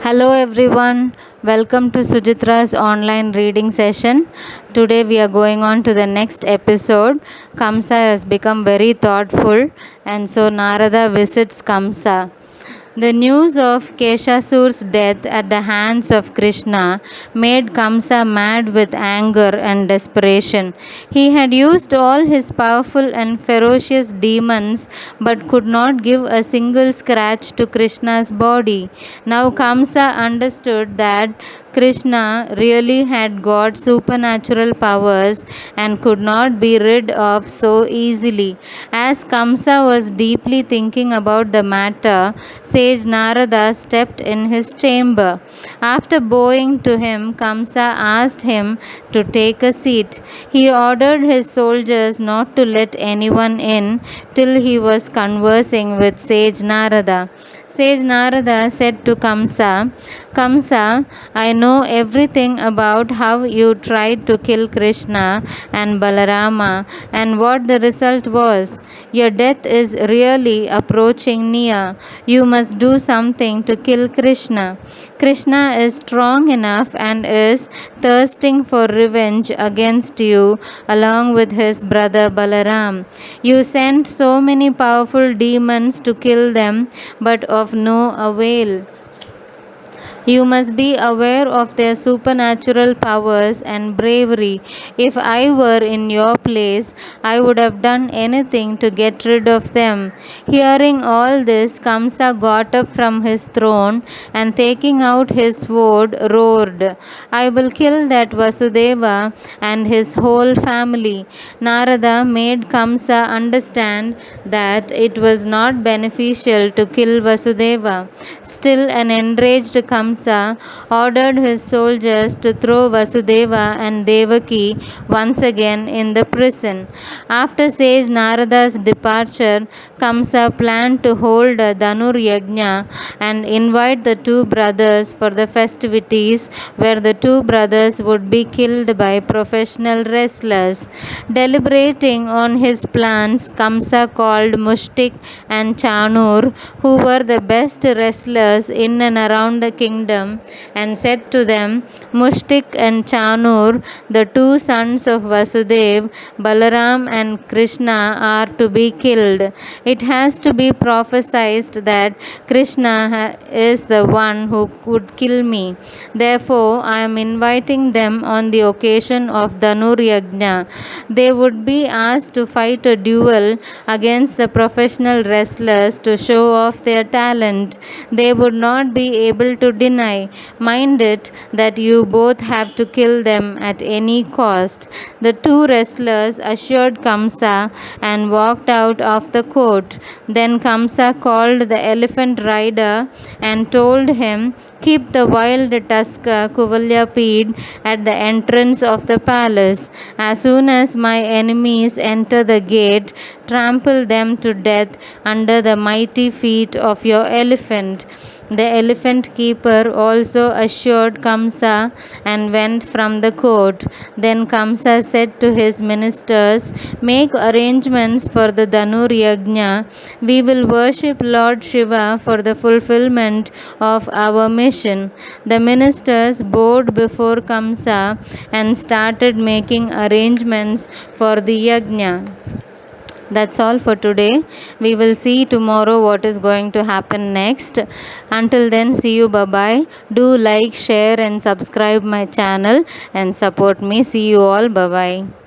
Hello everyone, welcome to Sujitra's online reading session. Today we are going on to the next episode. Kamsa has become very thoughtful, and so Narada visits Kamsa. The news of Keshasur's death at the hands of Krishna made Kamsa mad with anger and desperation. He had used all his powerful and ferocious demons but could not give a single scratch to Krishna's body. Now Kamsa understood that Krishna really had got supernatural powers and could not be rid of so easily. As Kamsa was deeply thinking about the matter, sage Narada stepped in his chamber. After bowing to him, Kamsa asked him to take a seat. He ordered his soldiers not to let anyone in till he was conversing with sage Narada. Sage Narada said to Kamsa, Kamsa, I know everything about how you tried to kill Krishna and Balarama and what the result was. Your death is really approaching near. You must do something to kill Krishna. Krishna is strong enough and is thirsting for revenge against you along with his brother Balaram. You sent so many powerful demons to kill them, but of no avail. You must be aware of their supernatural powers and bravery. If I were in your place, I would have done anything to get rid of them. Hearing all this, Kamsa got up from his throne and taking out his sword, roared, I will kill that Vasudeva and his whole family. Narada made Kamsa understand that it was not beneficial to kill Vasudeva. Still, an enraged Kamsa ordered his soldiers to throw Vasudeva and Devaki once again in the prison. After sage Narada's departure, Kamsa planned to hold a Dhanur Yajna and invite the two brothers for the festivities where the two brothers would be killed by professional wrestlers. Deliberating on his plans, Kamsa called Mushtik and Chanur, who were the best wrestlers in and around the kingdom, and said to them, Mushtik and Chanur, the two sons of Vasudev, Balaram and Krishna, are to be killed. It has to be prophesied that Krishna is the one who could kill me. Therefore, I am inviting them on the occasion of Dhanur Yajna. They would be asked to fight a duel against the professional wrestlers to show off their talent. They would not be able to deny. Mind it that you both have to kill them at any cost. The two wrestlers assured Kamsa and walked out of the court. Then Kamsa called the elephant rider and told him, keep the wild tusker Kuvalyapid at the entrance of the palace. As soon as my enemies enter the gate, trample them to death under the mighty feet of your elephant. The elephant keeper also assured Kamsa and went from the court. Then Kamsa said to his ministers, make arrangements for the Dhanur Yajna. We will worship Lord Shiva for the fulfillment of our mission. The ministers bowed before Kamsa and started making arrangements for the Yajna. That's all for today. We will see tomorrow what is going to happen next. Until then, see you. Bye bye. Do like, share, and subscribe my channel and support me. See you all. Bye bye.